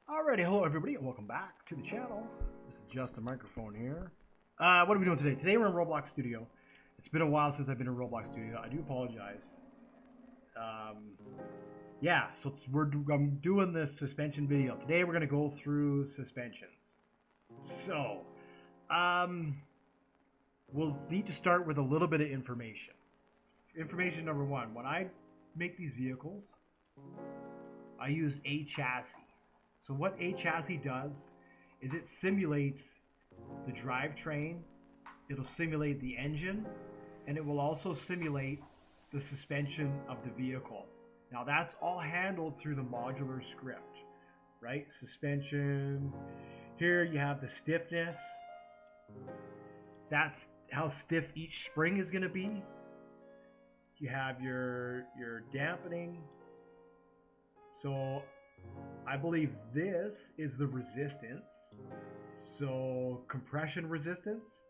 Alrighty, hello everybody, and welcome back to the channel. This is just a microphone here. What are we doing today? Today we're in Roblox Studio. It's been a while since I've been in Roblox Studio. I do apologize. Yeah, so I'm doing this suspension video. Today we're going to go through suspensions. So, we'll need to start with a little bit of information. Information number one, when I make these vehicles, I use a chassis. So what a chassis does is it simulates the drivetrain, it'll simulate the engine, and it will also simulate the suspension of the vehicle. Now that's all handled through the modular script, right? Suspension. Here you have the stiffness. That's how stiff each spring is going to be. You have your dampening. So I believe this is the resistance, so compression resistance,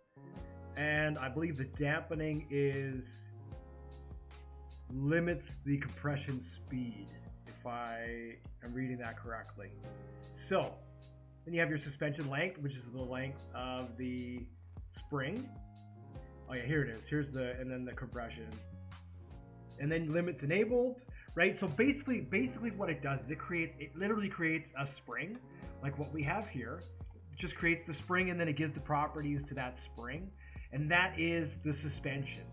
and I believe the dampening is limits the compression speed, if I am reading that correctly. So then you have your suspension length, which is the length of the spring. Oh yeah, here it is. Here's and then the compression, and then limits enabled. Right, so basically what it does is it literally creates a spring, like what we have here. It just creates the spring and then it gives the properties to that spring, and that is the suspension.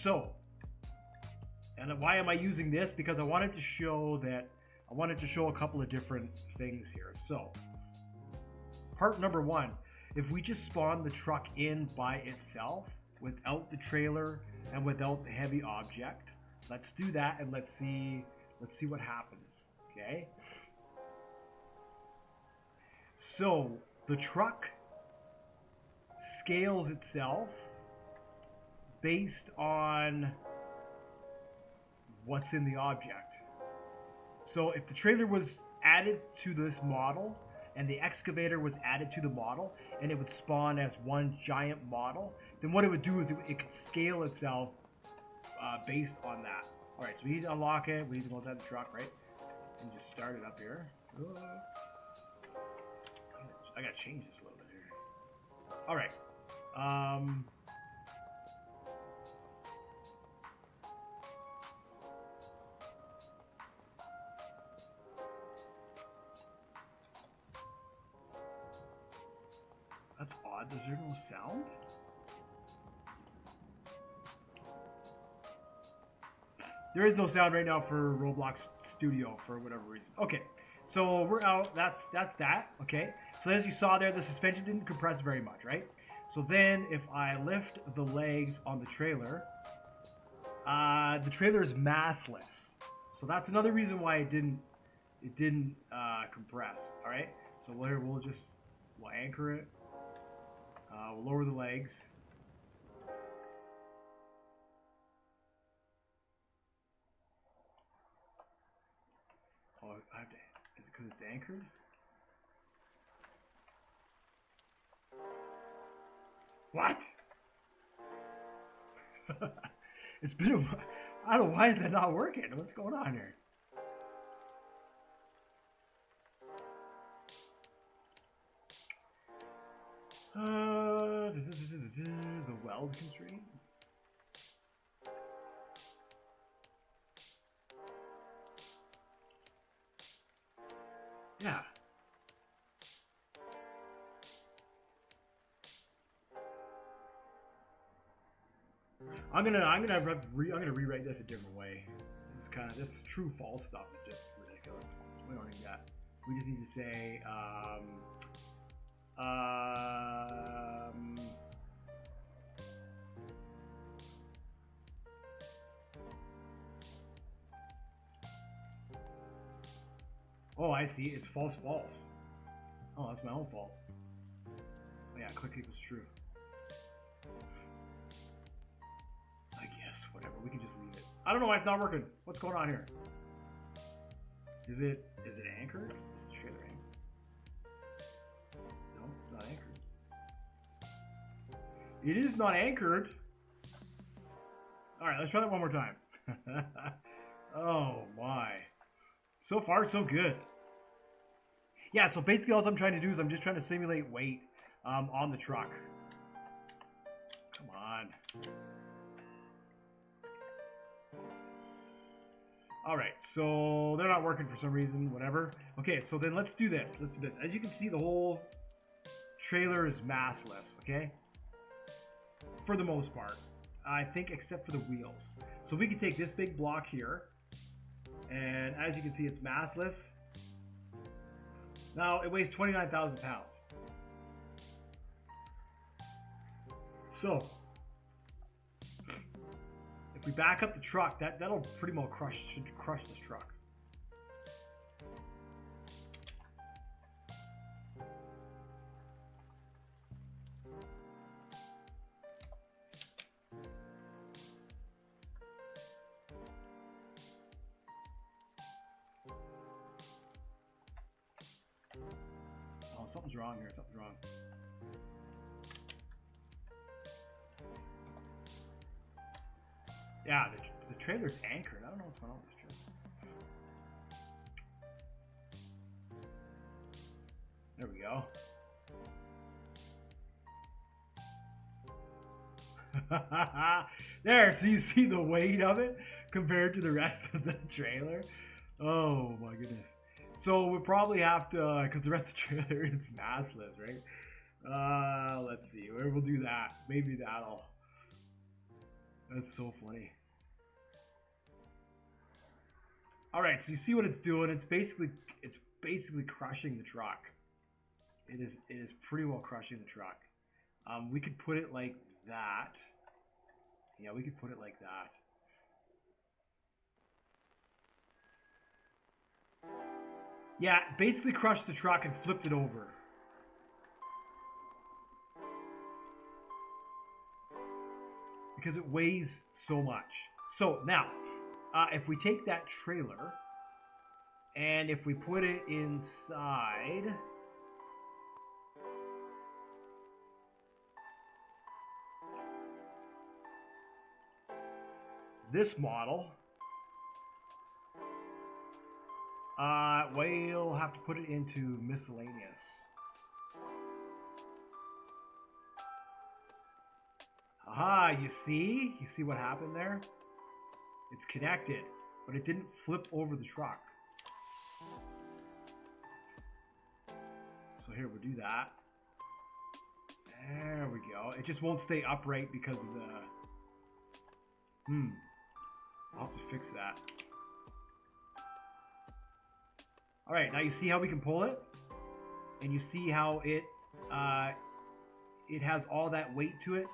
So, and why am I using this? Because I wanted to show a couple of different things here. So, part number one, if we just spawn the truck in by itself, without the trailer and without the heavy object, let's do that and let's see what happens. Okay. So the truck scales itself based on what's in the object. So if the trailer was added to this model and the excavator was added to the model and it would spawn as one giant model, then what it would do is it could scale itself based on that. Alright, so we need to unlock it. We need to go inside the truck, right? And just start it up here. I gotta change this a little bit here. Alright. That's odd. Is there no sound? There is no sound right now for Roblox Studio for whatever reason. Okay, so we're out. That's that. Okay, so as you saw there, the suspension didn't compress very much, right? So then if I lift the legs on the trailer is massless. So that's another reason why it didn't compress. All right, so we'll anchor it. We'll lower the legs. Oh, I have to, is it because it's anchored? What? It's been I don't know, why is that not working? What's going on here? The weld constraint? Yeah. I'm gonna rewrite this a different way. This true false stuff is just ridiculous. We don't need that. We just need to say oh, I see. It's false. Oh, that's my own fault. Oh, yeah, click equals true. I guess, whatever. We can just leave it. I don't know why it's not working. What's going on here? Is it anchored? Is the trailer anchored? No, it's not anchored. It is not anchored. Alright, let's try that one more time. Oh my. So far, so good. Yeah, so basically all I'm trying to do is I'm just trying to simulate weight on the truck. Come on. All right, so they're not working for some reason, whatever. Okay, so then let's do this. Let's do this. As you can see, the whole trailer is massless, okay? For the most part. I think except for the wheels. So we can take this big block here, and as you can see, it's massless. Now, it weighs 29,000 pounds. So, if we back up the truck, that'll pretty much should crush this truck. Oh, something's wrong here. Something's wrong. Yeah, the trailer's anchored. I don't know what's going on with this trailer. There we go. There, so you see the weight of it compared to the rest of the trailer. Oh my goodness. So we'll probably have to, because the rest of the trailer is massless, right? Let's see, where we'll do that. Maybe that'll. That's so funny. All right, so you see what it's doing. It's basically crushing the truck. It is pretty well crushing the truck. We could put it like that. Yeah, we could put it like that. Yeah, basically crushed the truck and flipped it over. Because it weighs so much. So now, if we take that trailer and if we put it inside this model, we'll have to put it into miscellaneous. Aha, you see? You see what happened there? It's connected, but it didn't flip over the truck. So here, we'll do that. There we go. It just won't stay upright because of the... I'll have to fix that. Alright, now you see how we can pull it? And you see how it has all that weight to it,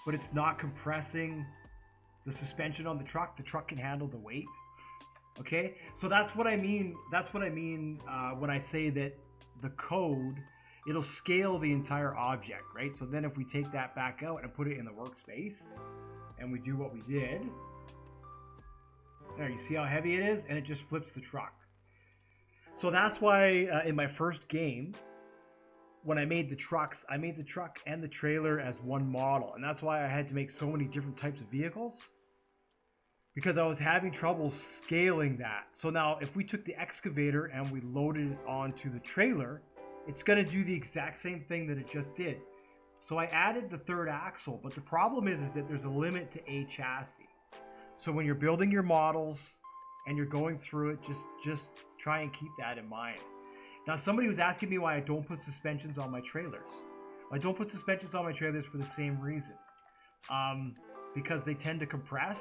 but it's not compressing the suspension on the truck. The truck can handle the weight. Okay, so that's what I mean. That's what I mean when I say that the code, it'll scale the entire object, right? So then if we take that back out and put it in the workspace, and we do what we did, there, you see how heavy it is, and it just flips the truck. So that's why in my first game, when I made the trucks, I made the truck and the trailer as one model. And that's why I had to make so many different types of vehicles, because I was having trouble scaling that. So now if we took the excavator and we loaded it onto the trailer, it's going to do the exact same thing that it just did. So I added the third axle, but the problem is that there's a limit to a chassis. So when you're building your models and you're going through it, just try and keep that in mind. Now, somebody was asking me why I don't put suspensions on my trailers. I don't put suspensions on my trailers for the same reason. Because they tend to compress,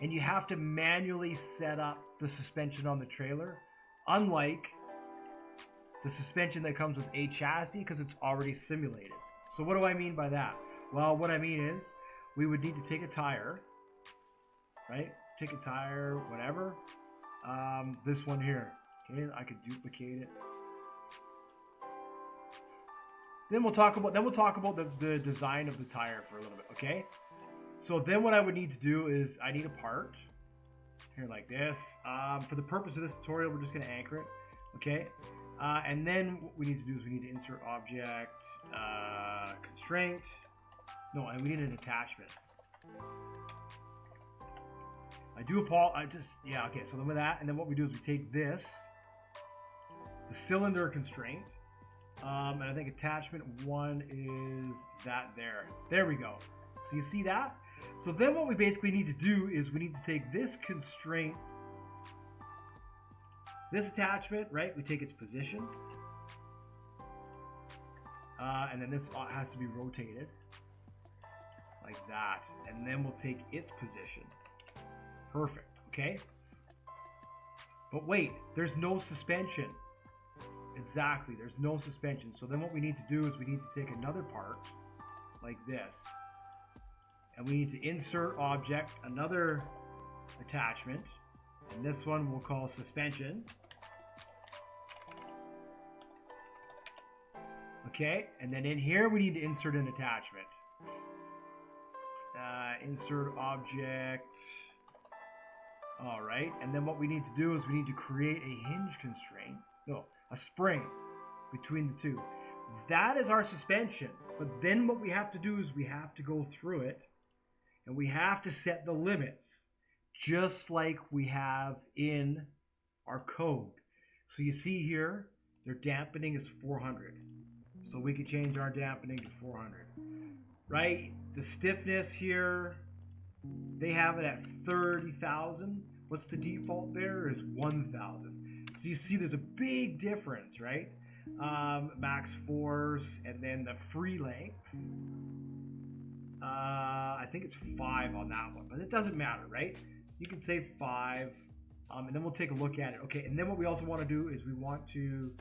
and you have to manually set up the suspension on the trailer, unlike the suspension that comes with a chassis, because it's already simulated. So what do I mean by that? Well, what I mean is we would need to take a tire, right? Take a tire, whatever. This one here. Okay, I could duplicate it. Then we'll talk about the design of the tire for a little bit, okay? So then what I would need to do is I need a part here like this. For the purpose of this tutorial, we're just going to anchor it, okay? And then what we need to do is we need to insert object, constraint. No, and we need an attachment. Okay, so then with that, and then what we do is we take this, the cylinder constraint. And I think attachment 1 is that there. There we go. So you see that? So then what we basically need to do is we need to take this constraint, this attachment, right? We take its position. And then this has to be rotated like that. And then we'll take its position. Perfect, okay? But wait, there's no suspension. Exactly, there's no suspension. So then what we need to do is we need to take another part like this. And we need to insert object, another attachment. And this one we'll call suspension. Okay, and then in here we need to insert an attachment. Insert object. All right, and then what we need to do is we need to create a hinge constraint. No, a spring between the two. That is our suspension. But then what we have to do is we have to go through it and we have to set the limits just like we have in our code. So you see here, their dampening is 400. So we can change our dampening to 400, right? The stiffness here, they have it at 30,000. What's the default there is 1,000. So you see there's a big difference, right? Max force, and then the free length. I think it's 5 on that one, but it doesn't matter, right? You can say 5, and then we'll take a look at it. Okay, and then what we also want to do is we want to,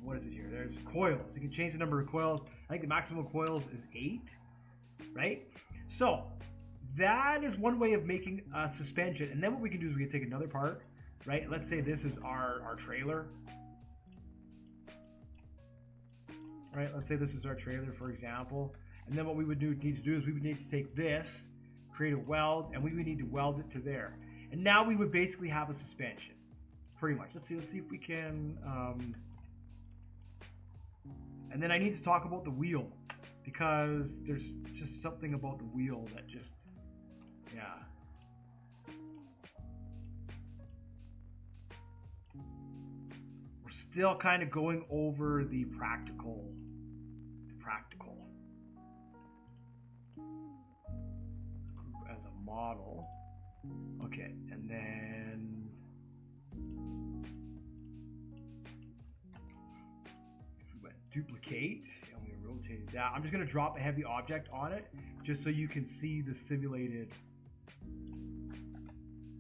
what is it here? There's coils. You can change the number of coils. I think the maximum coils is 8, right? So that is one way of making a suspension. And then what we can do is we can take another part, right? Let's say this is our trailer. Right, let's say this is our trailer, for example. And then what we would need to do is we would need to take this, create a weld, and we would need to weld it to there. And now we would basically have a suspension, pretty much. Let's see if we can. And then I need to talk about the wheel, because there's just something about the wheel that just, yeah. We're still kind of going over the practical. As a model. Okay, and then if we went duplicate and we rotated that, I'm just going to drop a heavy object on it just so you can see the simulated,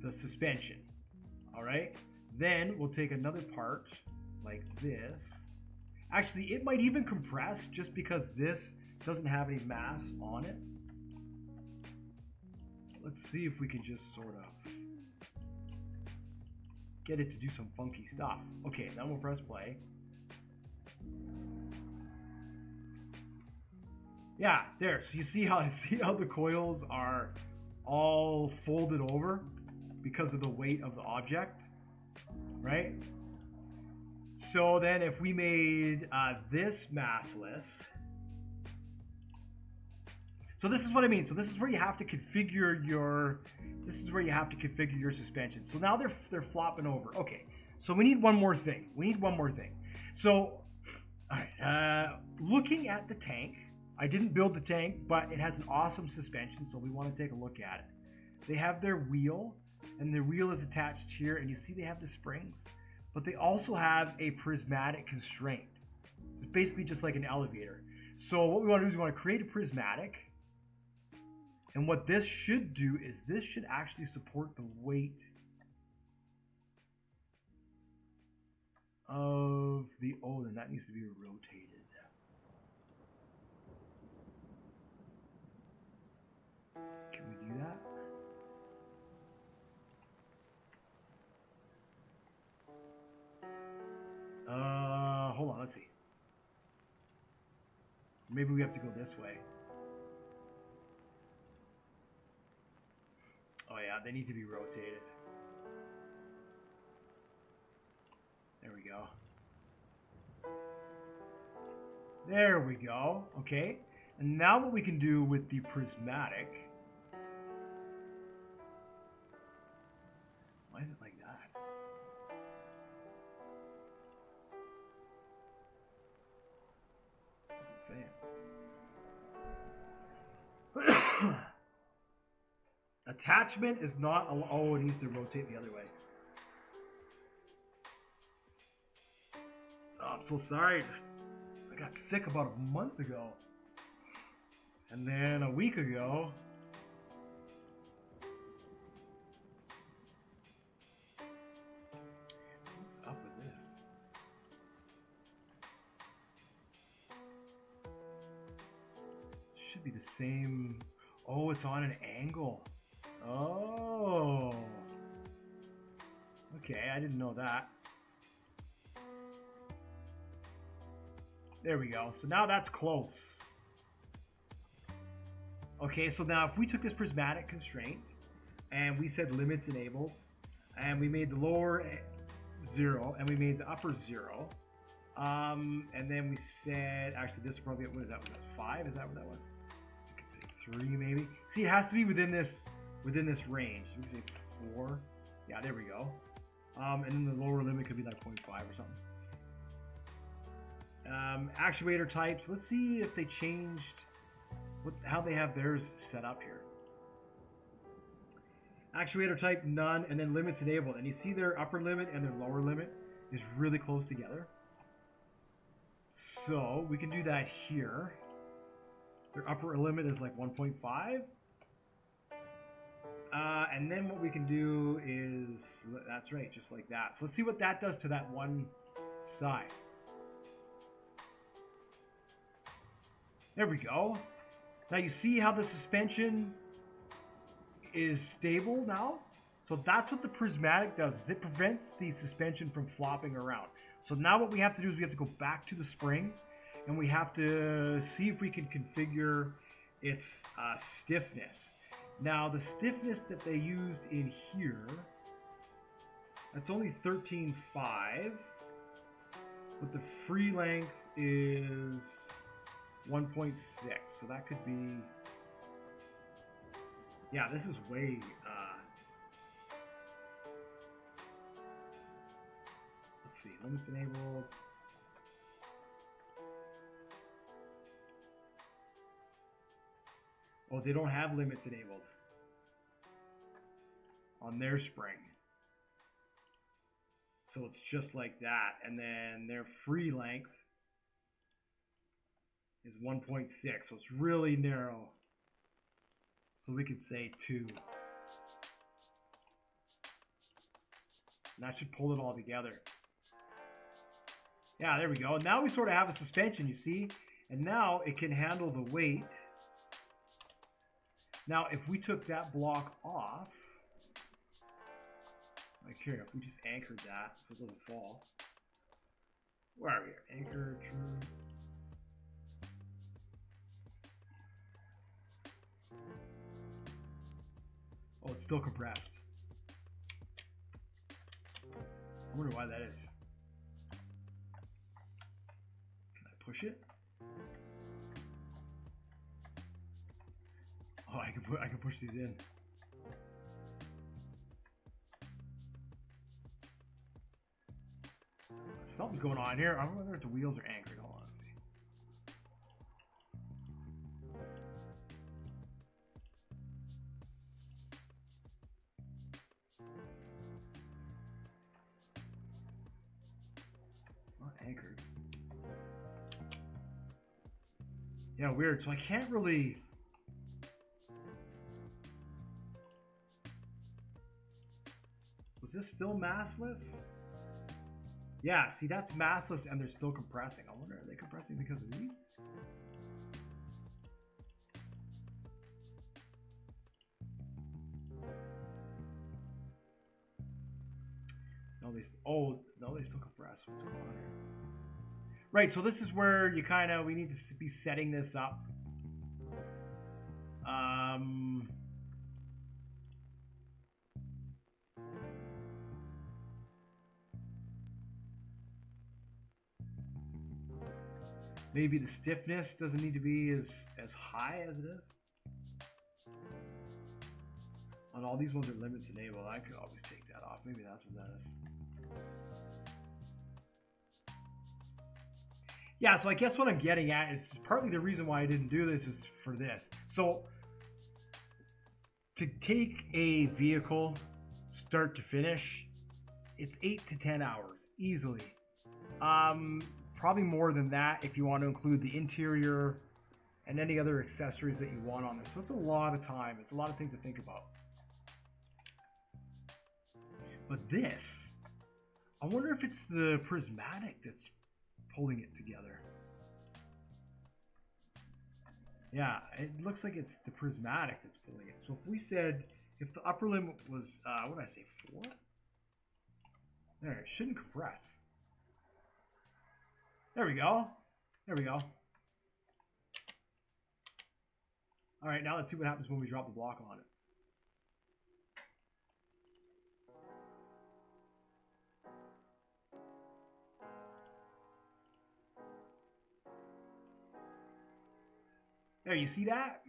the suspension. All right, then we'll take another part like this. Actually, it might even compress just because this doesn't have any mass on it. Let's see if we can just sort of get it to do some funky stuff. Okay, then we'll press play. Yeah, there. So you see how the coils are all folded over because of the weight of the object, right? So then if we made this massless, so this is what I mean. So this is where you have to configure your, suspension. So now they're flopping over. Okay, so we need one more thing. So, all right, looking at the tank, I didn't build the tank, but it has an awesome suspension, so we want to take a look at it. They have their wheel, and the wheel is attached here, and you see they have the springs, but they also have a prismatic constraint. It's basically just like an elevator. So what we want to do is we want to create a prismatic. And what this should do is this should actually support the weight of the, oh, then that needs to be rotated. Can we do that? Hold on, let's see. Maybe we have to go this way. Oh yeah, they need to be rotated. There we go. There we go. Okay. And now what we can do with the prismatic. Why is it like that? it's saying. Attachment is not. Oh, it needs to rotate the other way. Oh, I'm so sorry. I got sick about a month ago. And then a week ago. What's up with this? Should be the same. Oh, it's on an angle. Oh. Okay, I didn't know that. There we go. So now that's close. Okay, so now if we took this prismatic constraint and we said limits enabled, and we made the lower 0 and we made the upper 0, and then we said, actually this is probably, what is that? Was that 5? Is that what that was? I could say 3 maybe. See, it has to be within this range. So we can say 4. Yeah, there we go. And then the lower limit could be like 0.5 or something. Actuator types. Let's see if they changed how they have theirs set up here. Actuator type none, and then limits enabled. And you see their upper limit and their lower limit is really close together. So we can do that here. Their upper limit is like 1.5. And then what we can do is, that's right, just like that. So let's see what that does to that one side. There we go. Now you see how the suspension is stable now? So that's what the prismatic does, is it prevents the suspension from flopping around. So now what we have to do is we have to go back to the spring and we have to see if we can configure its stiffness. Now the stiffness that they used in here, that's only 13.5, but the free length is 1.6, so that could be, yeah, this is way, let's see, limits enabled. Oh, they don't have limits enabled on their spring. So it's just like that, and then their free length is 1.6, so it's really narrow. So we could say 2. And that should pull it all together. Yeah, there we go. Now we sort of have a suspension, you see? And now it can handle the weight. Now, if we took that block off, like here, if we just anchored that so it doesn't fall. Where are we? Anchor, true. Oh, it's still compressed. I wonder why that is. Can I push it? Oh, I can push these in. Something's going on here. I wonder if the wheels are anchored. Hold on. Not anchored. Yeah, weird. So I can't really. Was this still massless? Yeah, see, that's massless and they're still compressing. I wonder, are they compressing because of these? No, they still compress. What's going on here? Right, so this is where you we need to be setting this up. Maybe the stiffness doesn't need to be as high as it is. On all these ones are limits enabled. I could always take that off. Maybe that's what that is. Yeah, so I guess what I'm getting at is partly the reason why I didn't do this is for this. So to take a vehicle start to finish, it's 8 to 10 hours easily. Probably more than that if you want to include the interior and any other accessories that you want on this. So it's a lot of time. It's a lot of things to think about. But this, I wonder if it's the prismatic that's pulling it together. Yeah, it looks like it's the prismatic that's pulling it. So if we said, if the upper limit was, what did I say, 4? There, it shouldn't compress. There we go. There we go. All right, now let's see what happens when we drop the block on it. There, you see that?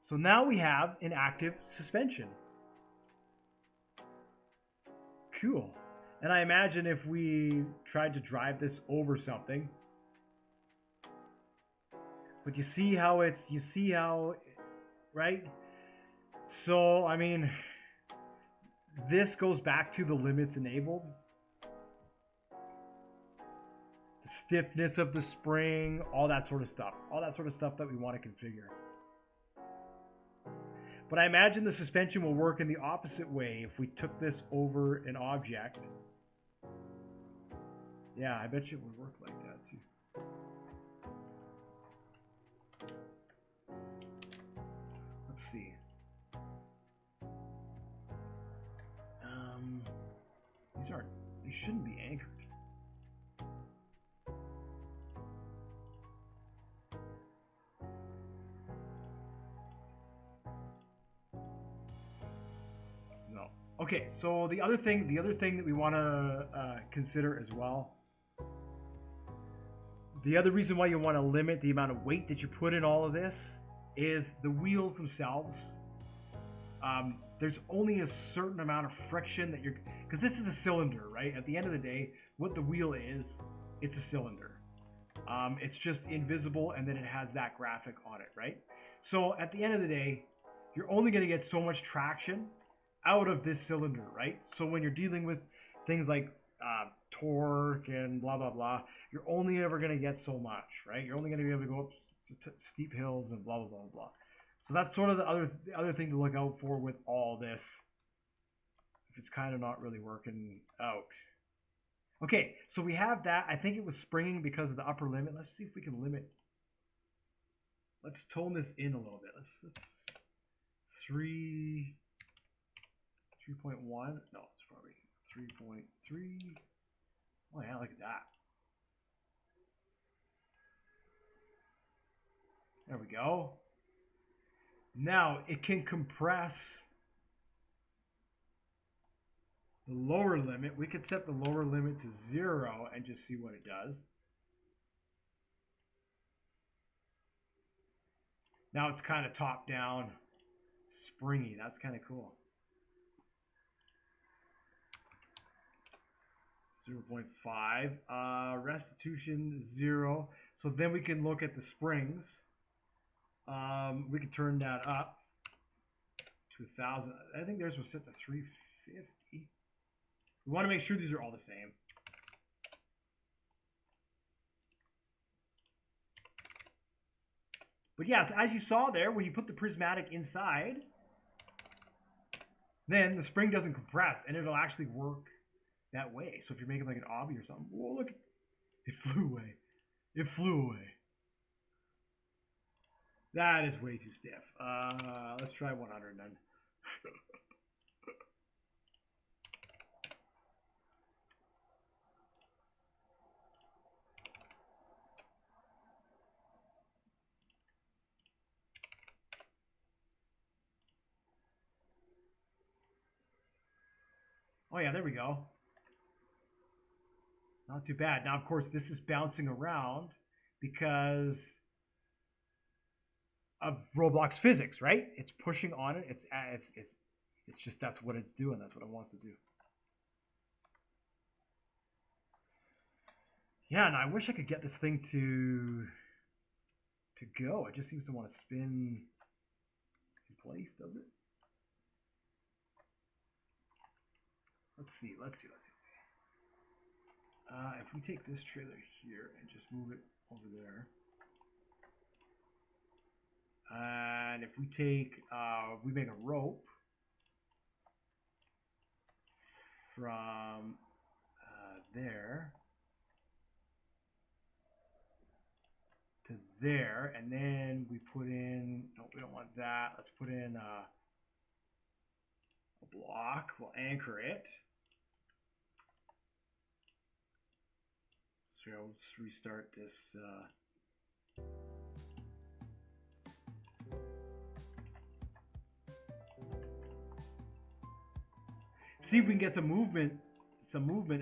So now we have an active suspension. Cool. And I imagine if we tried to drive this over something, but you see how it's, right? So, I mean, this goes back to the limits enabled. The stiffness of the spring, all that sort of stuff. All that sort of stuff that we want to configure. But I imagine the suspension will work in the opposite way if we took this over an object. Yeah, I bet you it would work like that too. Let's see. These shouldn't be anchored. No. Okay, so the other thing that we want to consider as well, the other reason why you want to limit the amount of weight that you put in all of this is the wheels themselves. There's only a certain amount of friction that because this is a cylinder, right? At the end of the day, what the wheel is, it's a cylinder. It's just invisible, and then it has that graphic on it, right? So at the end of the day, you're only going to get so much traction out of this cylinder, right? So when you're dealing with things like torque and blah, blah, blah, you're only ever going to get so much, right? You're only going to be able to go up steep hills and blah, blah, blah, blah. So that's sort of the other thing to look out for with all this, if it's kind of not really working out. Okay, so we have that. I think it was springing because of the upper limit. Let's see if we can limit. Let's tone this in a little bit. Let's 3.1. No, it's probably 3.3. Oh yeah, look at that. There we go. Now it can compress the lower limit. We could set the lower limit to 0 and just see what it does. Now it's kind of top down, springy. That's kind of cool. 0.5. Restitution 0. So then we can look at the springs. We can turn that up to 1,000. I think theirs was set to 350. We want to make sure these are all the same. But yes, as you saw there, when you put the prismatic inside, then the spring doesn't compress, and it'll actually work that way. So if you're making like an obby or something, whoa, look, it flew away. It flew away. That is way too stiff. Let's try 100 then. Oh yeah, there we go. Not too bad. Now, of course, this is bouncing around because of Roblox physics, right? It's pushing on it. It's just, that's what it's doing. That's what it wants to do. Yeah, Man, I wish I could get this thing to go. It just seems to want to spin in place, does it? Let's see. If we take this trailer here and just move it over there, and if we take, we make a rope from there to there, and then we put in, no, we don't want that. Let's put in a block. We'll anchor it. So let's restart this. See if we can get some movement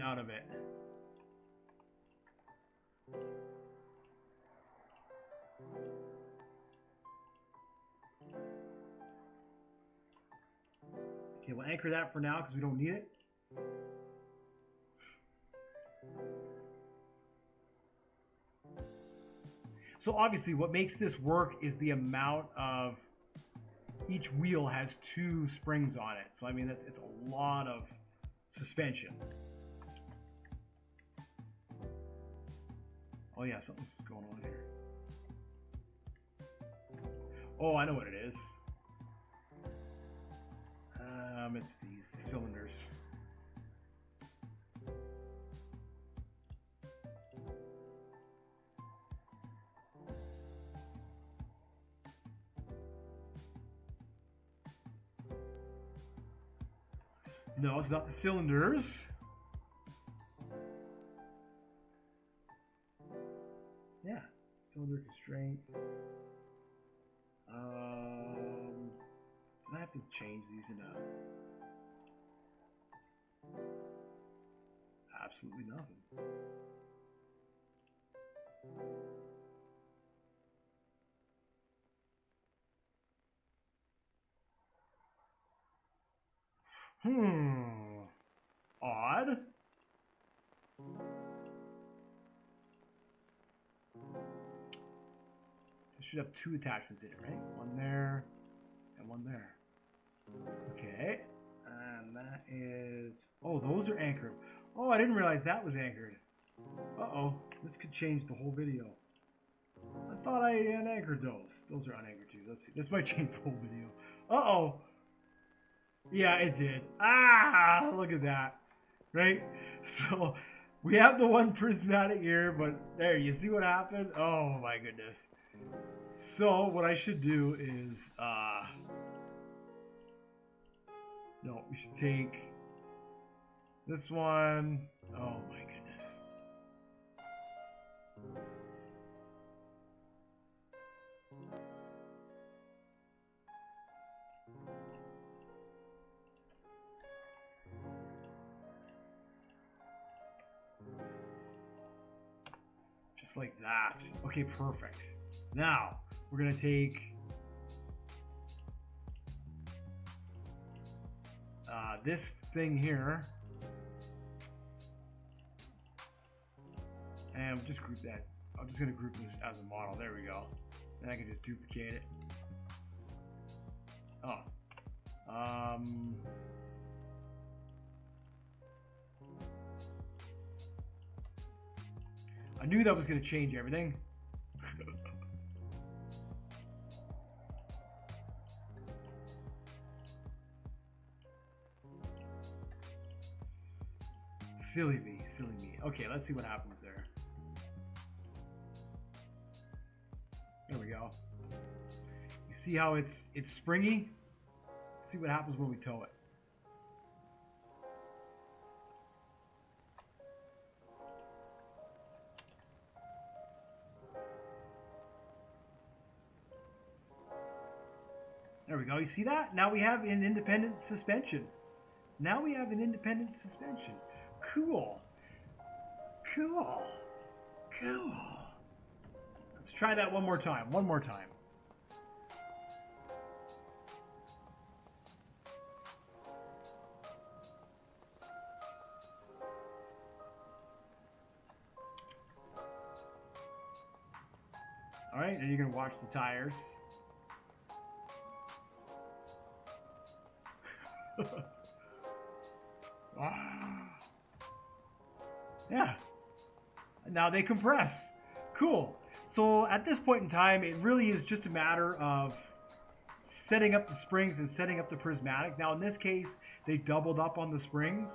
out of it. Okay, we'll anchor that for now because we don't need it. So obviously what makes this work is the amount of, each wheel has 2 springs on it. So I mean, it's a lot of suspension. Oh yeah, something's going on here. Oh, I know what it is. It's these cylinders. No, it's not the cylinders. Yeah, cylinder constraint. I have to change these into absolutely nothing. Odd. This should have 2 attachments in it, right? One there and one there. Okay. And that is... Oh, those are anchored. Oh, I didn't realize that was anchored. Uh-oh. This could change the whole video. I thought I unanchored those. Those are unanchored too. Let's see. This might change the whole video. Uh-oh. Yeah, it did. Ah, look at that. Right? So, we have the one prismatic here, but there, you see what happened? Oh my goodness. So, what I should do is, no, we should take this one. Oh my goodness. Just like that. Okay, perfect. Now, we're going to take this thing here, and we'll just group that. I'm just going to group this as a model. There we go. And I can just duplicate it. Oh. I knew that was going to change everything. Silly me, silly me. Okay, let's see what happens there. There we go. You see how it's springy? Let's see what happens when we tow it. There we go. You see that? Now we have an independent suspension. Now we have an independent suspension. Cool. Cool. Cool. Let's try that one more time. One more time. All right, and you're gonna watch the tires. Yeah. Now they compress. Cool. So at this point in time, it really is just a matter of setting up the springs and setting up the prismatic. Now in this case, they doubled up on the springs.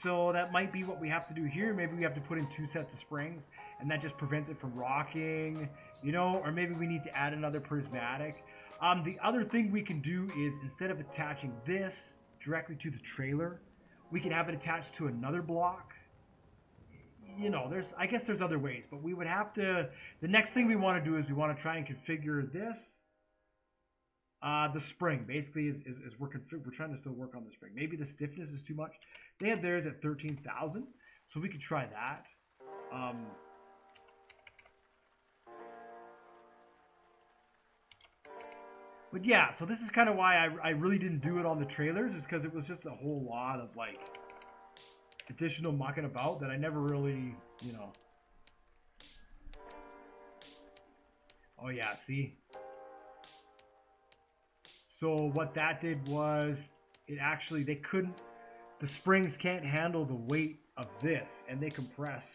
So that might be what we have to do here. Maybe we have to put in 2 sets of springs, and that just prevents it from rocking, you know, or maybe we need to add another prismatic. The other thing we can do is, instead of attaching this directly to the trailer, we can have it attached to another block. You know, I guess there's other ways, but we would have to, the next thing we want to do is we want to try and configure this. The spring basically is we're trying to still work on the spring. Maybe the stiffness is too much. They have theirs at 13,000, so we could try that. But yeah, so this is kind of why I really didn't do it on the trailers, is because it was just a whole lot of like additional mucking about that I never really, you know. Oh yeah, see? So what that did was, it actually, the springs can't handle the weight of this, and they compressed.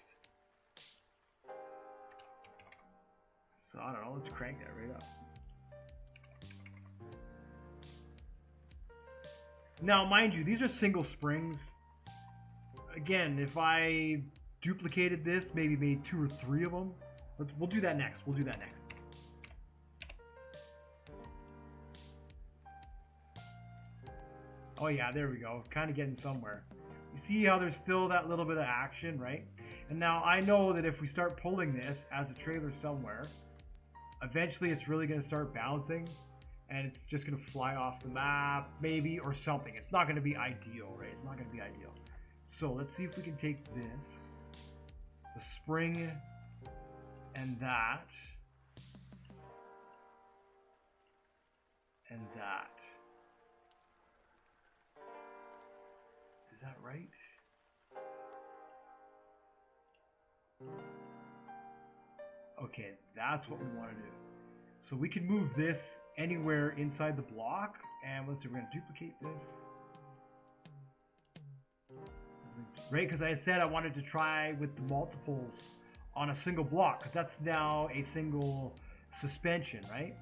So I don't know, let's crank that right up. Now, mind you, these are single springs. Again, if I duplicated this, maybe made 2 or 3 of them. We'll do that next. We'll do that next. Oh yeah, there we go. Kind of getting somewhere. You see how there's still that little bit of action, right? And now I know that if we start pulling this as a trailer somewhere, eventually it's really going to start bouncing, and it's just going to fly off the map, maybe, or something. It's not going to be ideal, right? It's not going to be ideal. So let's see if we can take this, the spring, and that, and that. Is that right? Okay, that's what we want to do. So we can move this anywhere inside the block, and let's see, we're going to duplicate this. Right, because I said I wanted to try with the multiples on a single block, because that's now a single suspension, right?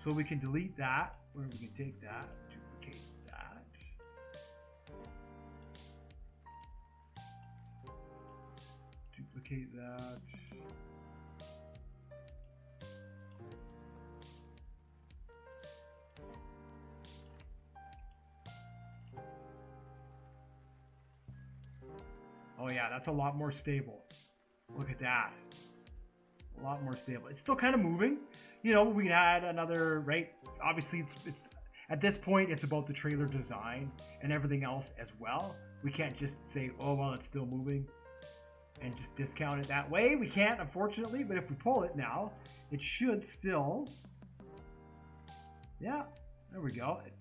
So we can delete that, or we can take that, duplicate that. Duplicate that. Oh yeah, that's a lot more stable. Look at that. A lot more stable. It's still kind of moving. You know, we can add another, right? Obviously, it's at this point, it's about the trailer design and everything else as well. We can't just say, oh, well, it's still moving and just discount it that way. We can't, unfortunately, but if we pull it now, it should still, yeah, there we go. It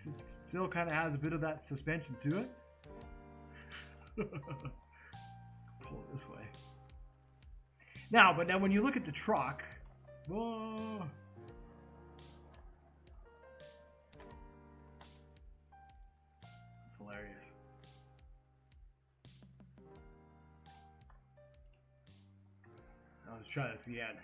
still kind of has a bit of that suspension to it. Pull it this way. Now, but now when you look at the truck, whoa. It's hilarious. Now let's try this again.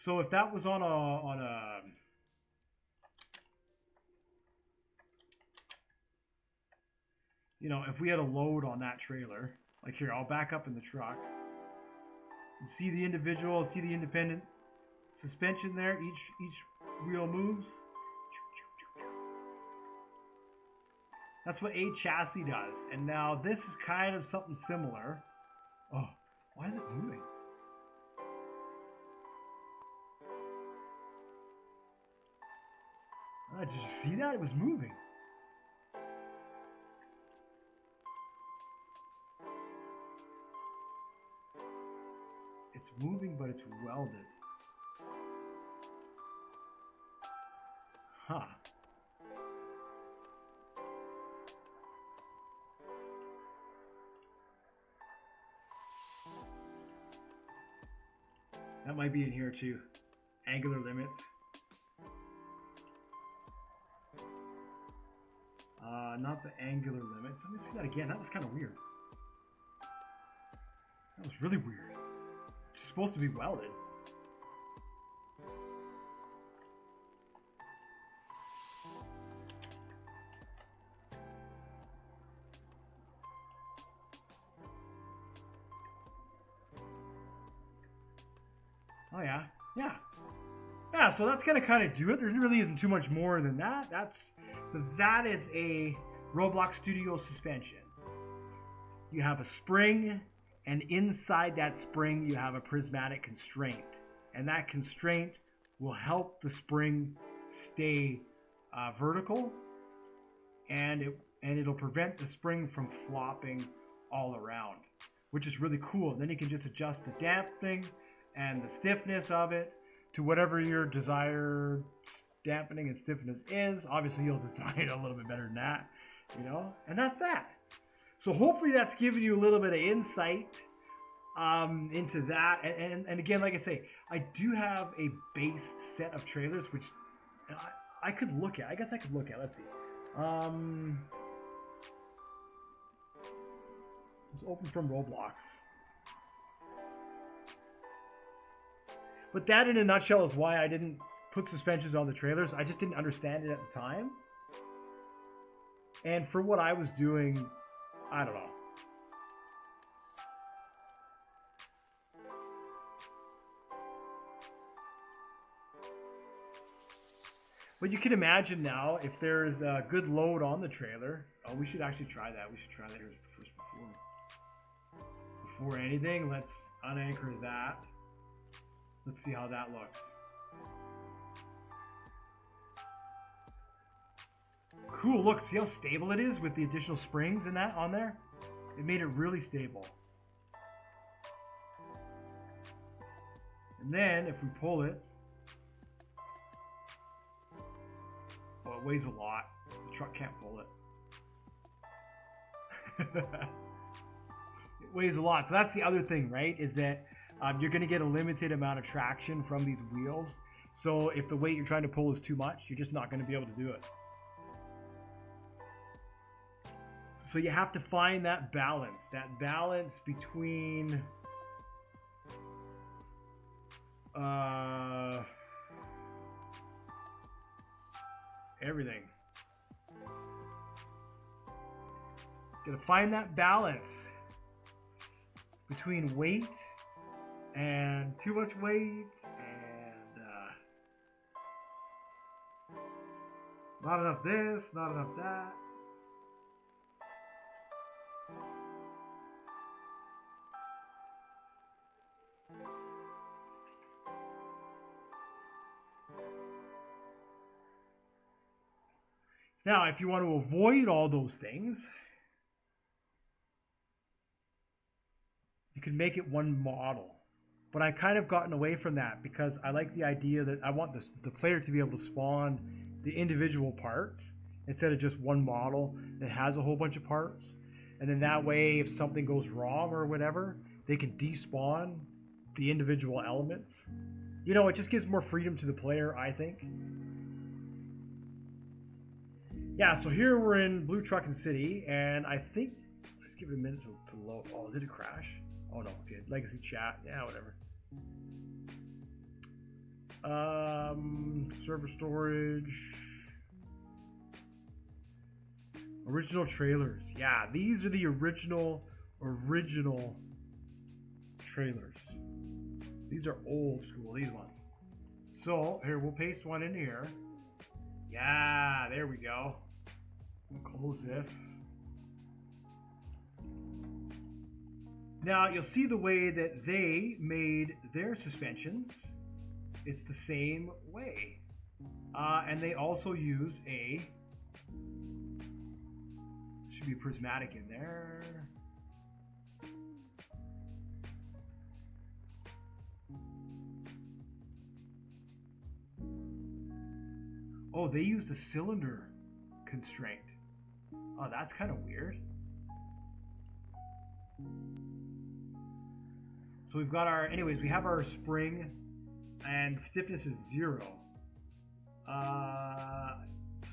So if that was on a you know, if we had a load on that trailer, like here, I'll back up in the truck. You see the individual, see the independent suspension there? Each wheel moves. That's what a chassis does. And now this is kind of something similar. Oh, why is it moving? Did you see that? It was moving. It's moving, but it's welded. Huh. That might be in here too. Angular limits. Not the angular limits. Let me see that again. That was kind of weird. That was really weird. It's supposed to be welded. Oh yeah, yeah. Yeah, so that's gonna kind of do it. There really isn't too much more than that. So that is a Roblox Studio suspension. You have a spring, and inside that spring you have a prismatic constraint, and that constraint will help the spring stay vertical, and it'll prevent the spring from flopping all around, which is really cool. Then you can just adjust the dampening and the stiffness of it to whatever your desired dampening and stiffness is. Obviously, you'll design it a little bit better than that, you know, and that's that. So hopefully that's given you a little bit of insight into that. And again, like I say, I do have a base set of trailers, which I could look at. I guess I could look at. Let's see. It's open from Roblox. But that, in a nutshell, is why I didn't put suspensions on the trailers. I just didn't understand it at the time. And for what I was doing, I don't know. But you can imagine now, if there's a good load on the trailer. Oh, we should actually try that. We should try that here first before anything. Let's unanchor that. Let's see how that looks. Cool, look, see how stable it is with the additional springs and that on there? It made it really stable. And then if we pull it, well, it weighs a lot. The truck can't pull it. It weighs a lot. So that's the other thing, right? Is that you're going to get a limited amount of traction from these wheels. So if the weight you're trying to pull is too much, you're just not going to be able to do it. So you have to find that balance between everything. Gotta find that balance between weight and too much weight and not enough this, not enough that. Now, if you want to avoid all those things, you can make it one model. But I've kind of gotten away from that because I like the idea that I want the player to be able to spawn the individual parts instead of just one model that has a whole bunch of parts. And then that way, if something goes wrong or whatever, they can despawn the individual elements. You know, it just gives more freedom to the player, I think. Yeah, so here we're in Blue Truckin' City, and I think, let's give it a minute to load. Oh, did it crash? Oh no, okay, legacy chat, yeah, whatever. Server storage. Original trailers. Yeah, these are the original trailers. These are old school, these ones. So, here, we'll paste one in here. Yeah, there we go. We'll close this. Now, you'll see the way that they made their suspensions. It's the same way. And they also use should be prismatic in there. Oh, they used a cylinder constraint. Oh, that's kind of weird. So we've got our, anyways, we have our spring and stiffness is 0.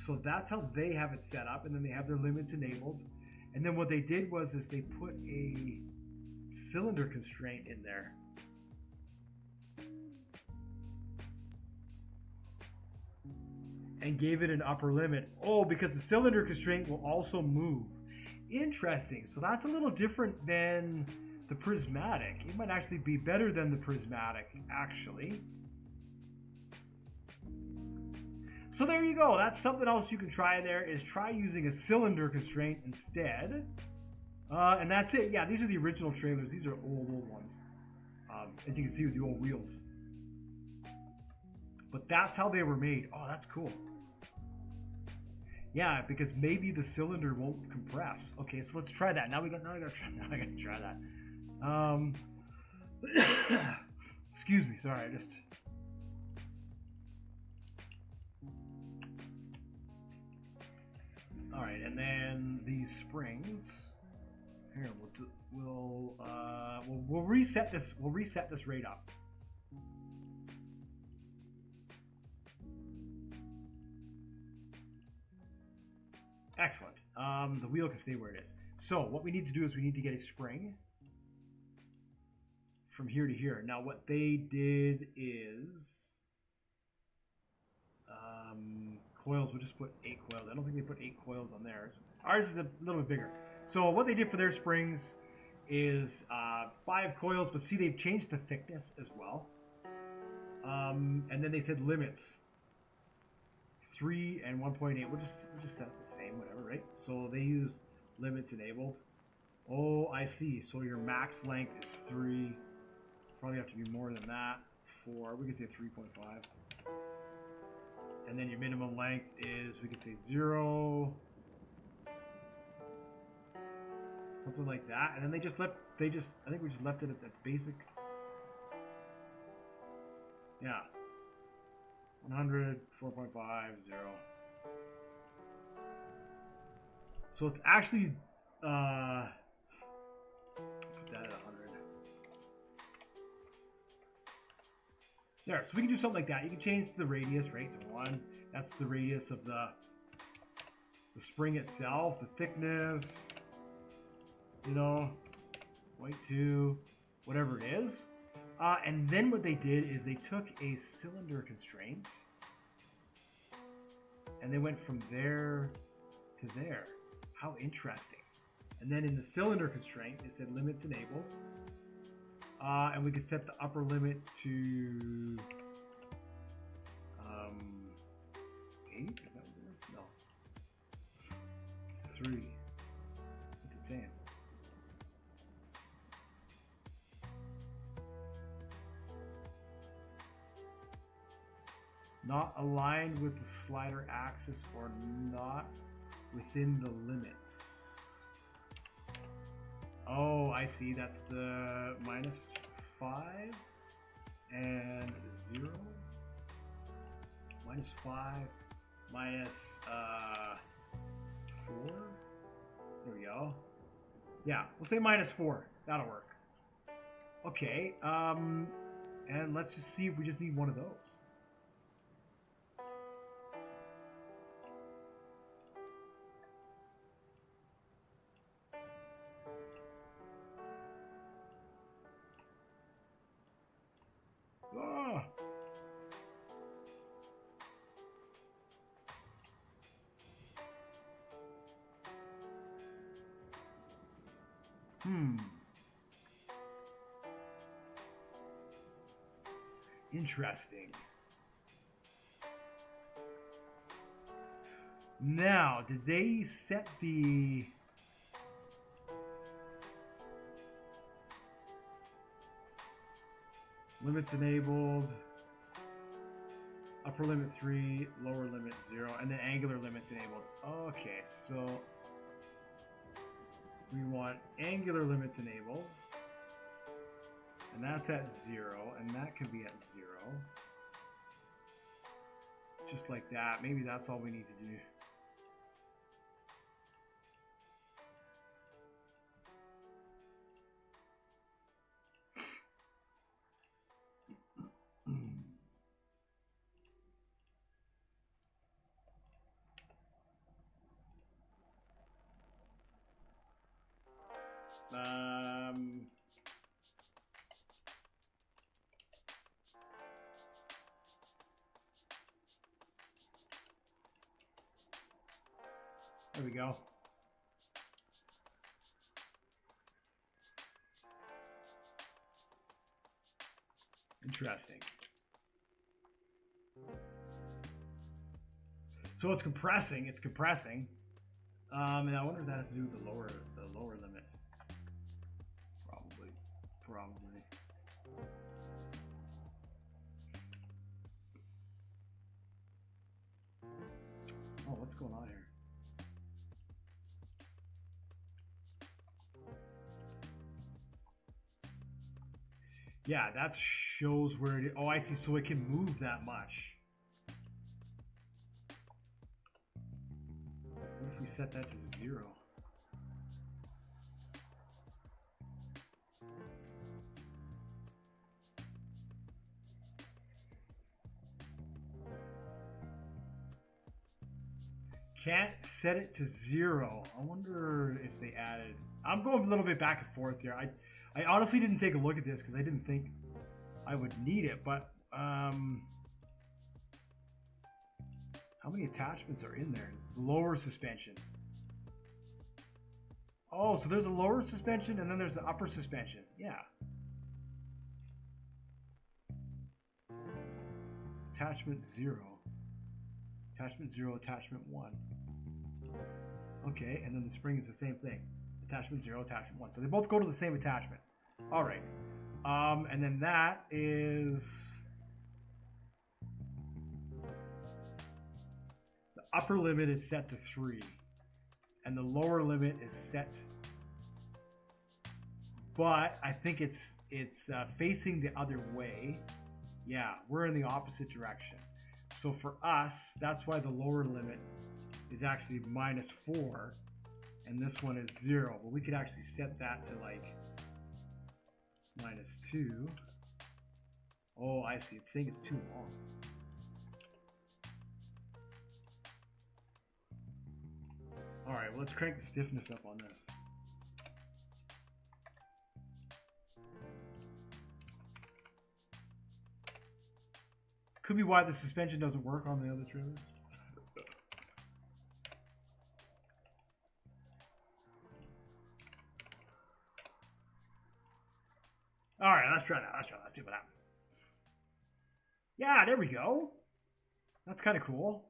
So that's how they have it set up, and then they have their limits enabled. And then what they did was is they put a cylinder constraint in there. And gave it an upper limit. Oh, because the cylinder constraint will also move. Interesting. So that's a little different than the prismatic. It might actually be better than the prismatic, actually. So there you go. That's something else you can try there, is try using a cylinder constraint instead. And that's it. Yeah, these are the original trailers. These are old ones. As you can see with the old wheels. But that's how they were made. Oh, that's cool. Yeah, because maybe the cylinder won't compress. Okay, so let's try that. Now I gotta try that. Excuse me, sorry, I just. All right, and then these springs. Here, we'll reset this. We'll reset this rate up. Excellent. The wheel can stay where it is. So what we need to do is we need to get a spring from here to here. Now what they did is coils. We'll just put 8 coils. I don't think they put 8 coils on theirs. Ours is a little bit bigger. So what they did for their springs is 5 coils, but see they've changed the thickness as well. And then they said limits. 3 and 1.8. We'll just set it the same, whatever, right? So they used limits enabled. Oh, I see. So your max length is 3. Probably have to be more than that. 4. We could say 3.5. And then your minimum length is, we could say 0. Something like that. And then I think we just left it at that basic. Yeah. 100, 4.5, 0. So it's actually, put that at 100. There, so we can do something like that. You can change the radius, right, to 1. That's the radius of the spring itself, the thickness, you know, 0.2, whatever it is. And then what they did is they took a cylinder constraint and they went from there to there. How interesting. And then in the cylinder constraint, it said limits enabled. And we could set the upper limit to 8? Is that what it is? No. 3. What's it saying? Not aligned with the slider axis or not within the limits. Oh, I see. That's the -5 and 0. -5, -4. There we go. Yeah, we'll say -4. That'll work. Okay. And let's just see if we just need one of those. Interesting. Now, did they set the limits enabled, upper limit 3, lower limit 0, and then angular limits enabled? Okay, so we want angular limits enabled, and that's at 0, and that can be at 0. Just like that. Maybe that's all we need to do. There we go. Interesting. So it's compressing. It's compressing. And I wonder if that has to do with the lower limit. Probably. Oh, what's going on here? Yeah, that shows where it is. Oh, I see. So it can move that much. What if we set that to 0? Can't set it to 0. I wonder if they added. I'm going a little bit back and forth here. I honestly didn't take a look at this because I didn't think I would need it. But how many attachments are in there? Lower suspension. Oh, so there's a lower suspension and then there's the upper suspension. Yeah. Attachment 0. Attachment 0, attachment 1. Okay, and then the spring is the same thing. Attachment 0, attachment 1. So they both go to the same attachment. Alright. And then that is... the upper limit is set to 3. And the lower limit is set... but I think it's facing the other way. Yeah, we're in the opposite direction. So for us, that's why the lower limit is actually -4, and this one is 0. But we could actually set that to like -2. Oh, I see. It's saying it's too long. All right, well, let's crank the stiffness up on this. Could be why the suspension doesn't work on the other trailers. All right, let's try that. Let's see what happens. Yeah, there we go. That's kind of cool.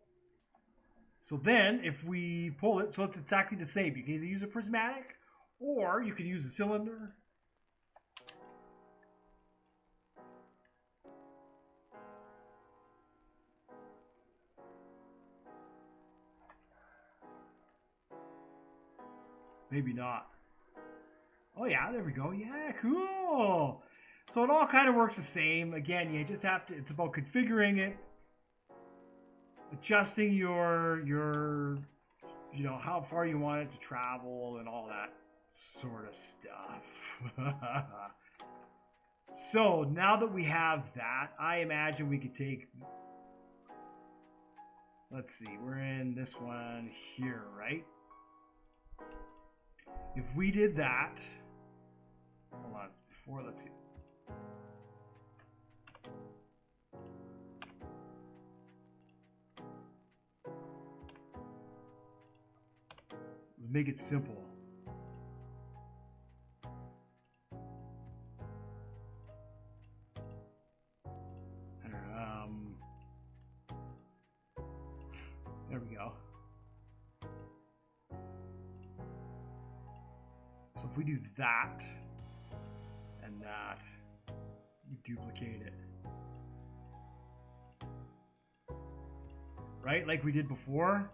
So then, if we pull it, so it's exactly the same. You can either use a prismatic, or you can use a cylinder. Maybe not. Oh yeah, there we go. Yeah, cool. So it all kind of works the same. Again, you just have to, it's about configuring it, adjusting your you know, how far you want it to travel and all that sort of stuff. So now that we have that, I imagine we could take, let's see, we're in this one here, right? If we did that, hold on, before, let's see. Let's make it simple. There we go. So if we do that and that, we duplicate it. Right, like we did before.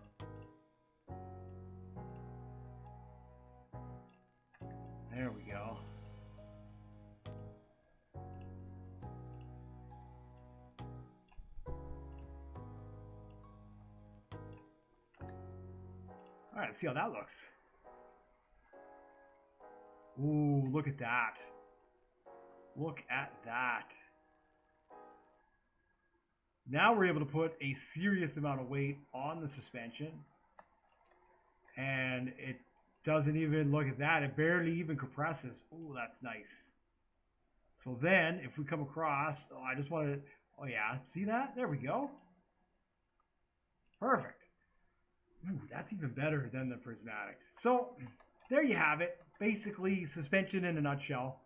There we go. All right, let's see how that looks. Ooh, look at that. Look at that. Now we're able to put a serious amount of weight on the suspension. And it doesn't even, look at that, it barely even compresses. Ooh, that's nice. So then, if we come across, oh, I just wanted, oh yeah, see that? There we go. Perfect. Ooh, that's even better than the prismatics. So there you have it. Basically, suspension in a nutshell.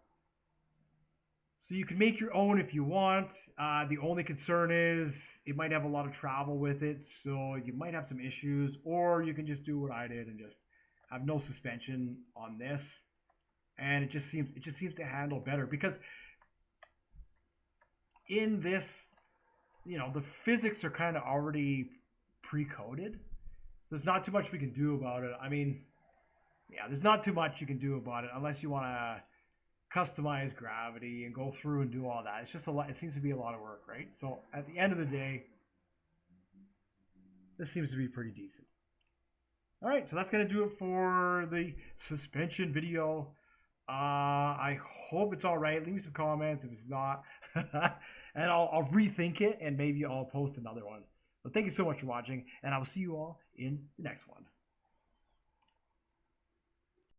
So you can make your own if you want. The only concern is it might have a lot of travel with it, so you might have some issues. Or you can just do what I did and just have no suspension on this, and it just seems to handle better because in this, the physics are kind of already pre-coded. There's not too much we can do about it. I mean, yeah, there's not too much you can do about it unless you want to customize gravity and go through and do all that. It's just a lot. It seems to be a lot of work, right? So at the end of the day, this seems to be pretty decent. All right, so that's gonna do it for the suspension video. I hope it's all right. Leave me some comments if it's not, and I'll rethink it and maybe I'll post another one. But thank you so much for watching, and I will see you all in the next one.